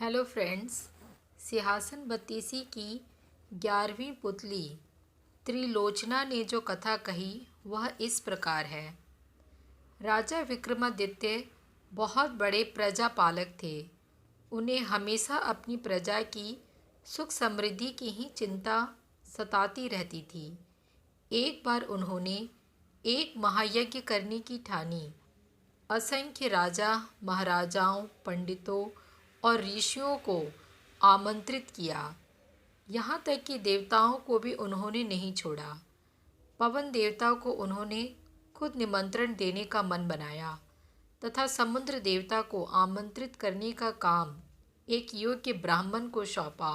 Hello friends. सिंहासन बत्तीसी की 11वीं पुतली त्रिलोचना ने जो कथा कही वह इस प्रकार है। राजा विक्रमादित्य बहुत बड़े प्रजापालक थे। उन्हें हमेशा अपनी प्रजा की सुख समृद्धि की ही चिंता सताती रहती थी। एक बार उन्होंने एक महायज्ञ करने की ठानी। असंख्य राजा महाराजाओं, पंडितों और ऋषियों को आमंत्रित किया। यहाँ तक कि देवताओं को भी उन्होंने नहीं छोड़ा। पवन देवता को उन्होंने खुद निमंत्रण देने का मन बनाया तथा समुद्र देवता को आमंत्रित करने का काम एक योग्य ब्राह्मण को सौंपा।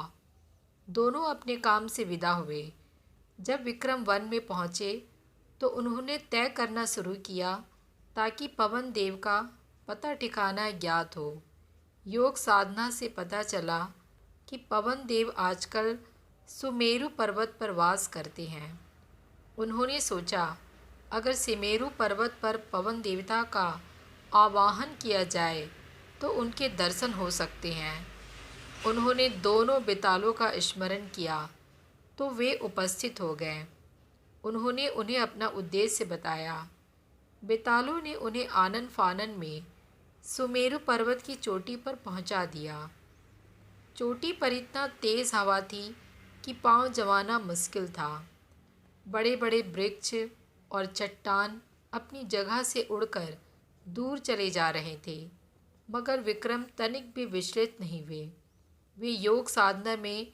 दोनों अपने काम से विदा हुए। जब विक्रम वन में पहुँचे तो उन्होंने तय करना शुरू किया ताकि पवन देव का पता ठिकाना ज्ञात हो। योग साधना से पता चला कि पवन देव आजकल सुमेरु पर्वत पर वास करते हैं। उन्होंने सोचा, अगर सुमेरु पर्वत पर पवन देवता का आवाहन किया जाए तो उनके दर्शन हो सकते हैं। उन्होंने दोनों बेतालों का स्मरण किया तो वे उपस्थित हो गए। उन्होंने उन्हें अपना उद्देश्य बताया। बेतालों ने उन्हें आनन फानन में सुमेरु पर्वत की चोटी पर पहुंचा दिया। चोटी पर इतना तेज हवा थी कि पांव जमाना मुश्किल था। बड़े बड़े वृक्ष और चट्टान अपनी जगह से उड़कर दूर चले जा रहे थे, मगर विक्रम तनिक भी विचलित नहीं हुए। वे योग साधना में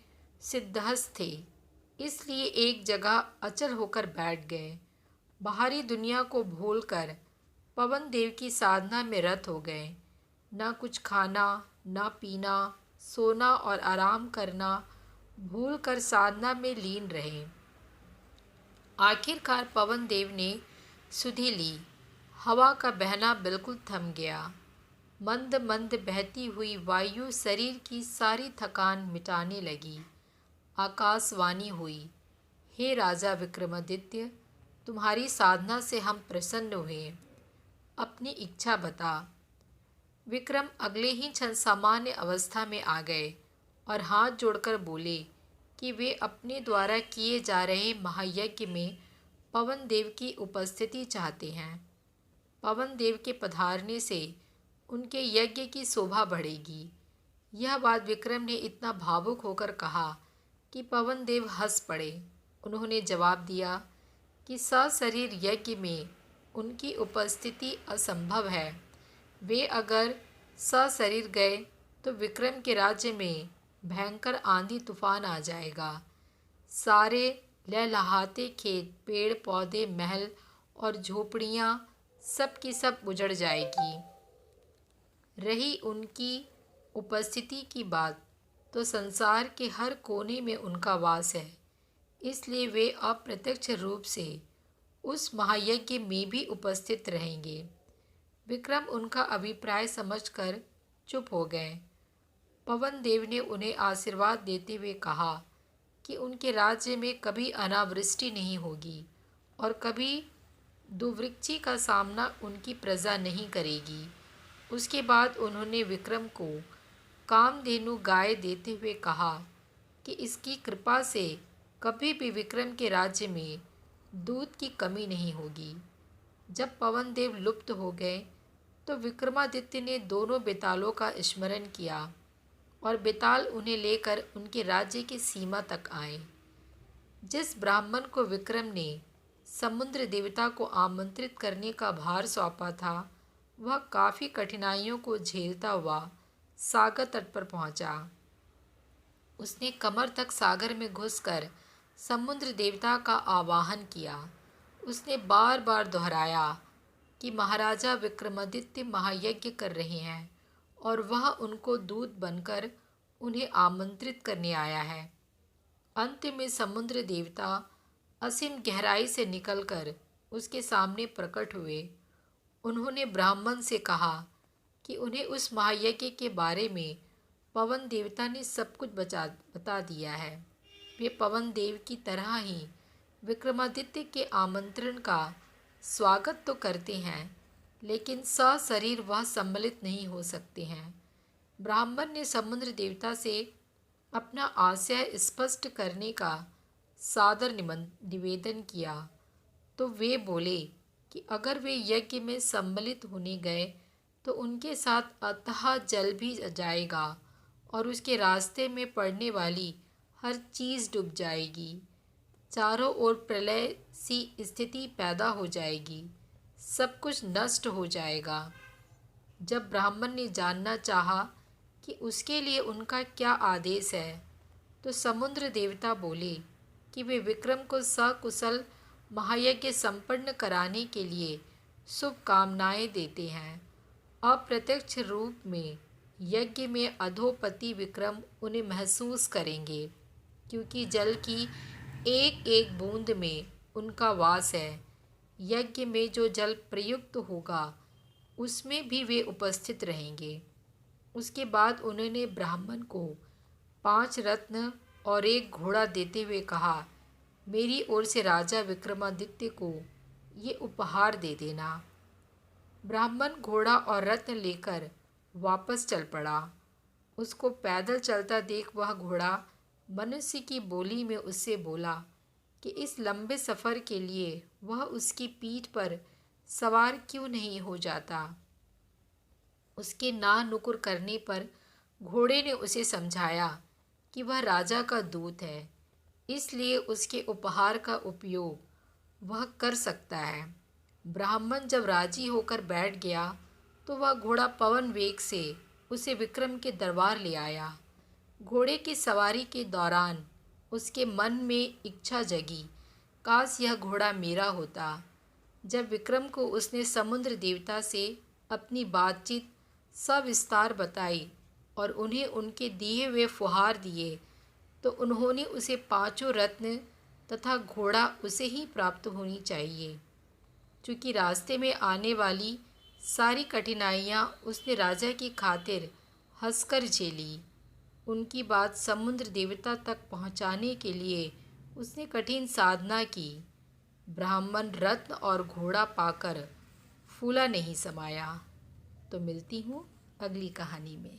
सिद्धहस्त थे, इसलिए एक जगह अचल होकर बैठ गए। बाहरी दुनिया को भूलकर पवन देव की साधना में रत हो गए। ना कुछ खाना, ना पीना, सोना और आराम करना, भूलकर साधना में लीन रहे। आखिरकार पवन देव ने सुधि ली। हवा का बहना बिल्कुल थम गया। मंद मंद बहती हुई वायु शरीर की सारी थकान मिटाने लगी। आकाशवाणी हुई, हे राजा विक्रमादित्य, तुम्हारी साधना से हम प्रसन्न हुए। अपनी इच्छा बता। विक्रम अगले ही क्षण सामान्य अवस्था में आ गए और हाथ जोड़कर बोले कि वे अपने द्वारा किए जा रहे महायज्ञ में पवन देव की उपस्थिति चाहते हैं। पवन देव के पधारने से उनके यज्ञ की शोभा बढ़ेगी। यह बात विक्रम ने इतना भावुक होकर कहा कि पवन देव हंस पड़े। उन्होंने जवाब दिया कि सशरीर यज्ञ में उनकी उपस्थिति असंभव है। वे अगर सशरीर गए तो विक्रम के राज्य में भयंकर आंधी तूफान आ जाएगा। सारे लहलहाते खेत, पेड़ पौधे, महल और झोपड़ियाँ सब की सब उजड़ जाएगी। रही उनकी उपस्थिति की बात, तो संसार के हर कोने में उनका वास है, इसलिए वे अप्रत्यक्ष रूप से उस महायज्ञ में भी उपस्थित रहेंगे। विक्रम उनका अभिप्राय समझकर चुप हो गए। पवन देव ने उन्हें आशीर्वाद देते हुए कहा कि उनके राज्य में कभी अनावृष्टि नहीं होगी और कभी दुर्भिक्ष का सामना उनकी प्रजा नहीं करेगी। उसके बाद उन्होंने विक्रम को कामधेनु गाय देते हुए कहा कि इसकी कृपा से कभी भी विक्रम के राज्य में दूध की कमी नहीं होगी। जब पवन देव लुप्त हो गए तो विक्रमादित्य ने दोनों बेतालों का स्मरण किया और बेताल उन्हें लेकर उनके राज्य की सीमा तक आए। जिस ब्राह्मण को विक्रम ने समुद्र देवता को आमंत्रित करने का भार सौंपा था, वह काफ़ी कठिनाइयों को झेलता हुआ सागर तट पर पहुंचा। उसने कमर तक सागर में घुसकर समुद्र देवता का आवाहन किया। उसने बार बार दोहराया कि महाराजा विक्रमादित्य महायज्ञ कर रहे हैं और वह उनको दूत बनकर उन्हें आमंत्रित करने आया है। अंत में समुद्र देवता असीम गहराई से निकलकर उसके सामने प्रकट हुए। उन्होंने ब्राह्मण से कहा कि उन्हें उस महायज्ञ के बारे में पवन देवता ने सब कुछ बता दिया है। वे पवन देव की तरह ही विक्रमादित्य के आमंत्रण का स्वागत तो करते हैं, लेकिन सशरीर वह सम्मिलित नहीं हो सकते हैं। ब्राह्मण ने समुद्र देवता से अपना आशय स्पष्ट करने का सादर निवेदन किया तो वे बोले कि अगर वे यज्ञ में सम्मिलित होने गए तो उनके साथ अथाह जल भी जाएगा और उसके रास्ते में पड़ने वाली हर चीज़ डूब जाएगी। चारों ओर प्रलय सी स्थिति पैदा हो जाएगी, सब कुछ नष्ट हो जाएगा। जब ब्राह्मण ने जानना चाहा कि उसके लिए उनका क्या आदेश है तो समुद्र देवता बोले कि वे विक्रम को सकुशल महायज्ञ संपन्न कराने के लिए शुभकामनाएं देते हैं। अप्रत्यक्ष रूप में यज्ञ में अधोपति विक्रम उन्हें महसूस करेंगे, क्योंकि जल की एक एक बूंद में उनका वास है। यज्ञ में जो जल प्रयुक्त होगा उसमें भी वे उपस्थित रहेंगे। उसके बाद उन्होंने ब्राह्मण को 5 रत्न और एक घोड़ा देते हुए कहा, मेरी ओर से राजा विक्रमादित्य को ये उपहार दे देना। ब्राह्मण घोड़ा और रत्न लेकर वापस चल पड़ा। उसको पैदल चलता देख वह घोड़ा मनुष्य की बोली में उससे बोला कि इस लंबे सफ़र के लिए वह उसकी पीठ पर सवार क्यों नहीं हो जाता। उसके ना नुकुर करने पर घोड़े ने उसे समझाया कि वह राजा का दूत है, इसलिए उसके उपहार का उपयोग वह कर सकता है। ब्राह्मण जब राजी होकर बैठ गया तो वह घोड़ा पवन वेग से उसे विक्रम के दरबार ले आया। घोड़े की सवारी के दौरान उसके मन में इच्छा जगी, काश यह घोड़ा मेरा होता। जब विक्रम को उसने समुद्र देवता से अपनी बातचीत सविस्तार बताई और उन्हें उनके दिए हुए फुहार दिए तो उन्होंने उसे 5 रत्न तथा घोड़ा उसे ही प्राप्त होनी चाहिए। चूँकि रास्ते में आने वाली सारी कठिनाइयाँ उसने राजा की खातिर हंसकर झेली। उनकी बात समुद्र देवता तक पहुँचाने के लिए उसने कठिन साधना की। ब्राह्मण रत्न और घोड़ा पाकर फूला नहीं समाया। तो मिलती हूँ अगली कहानी में।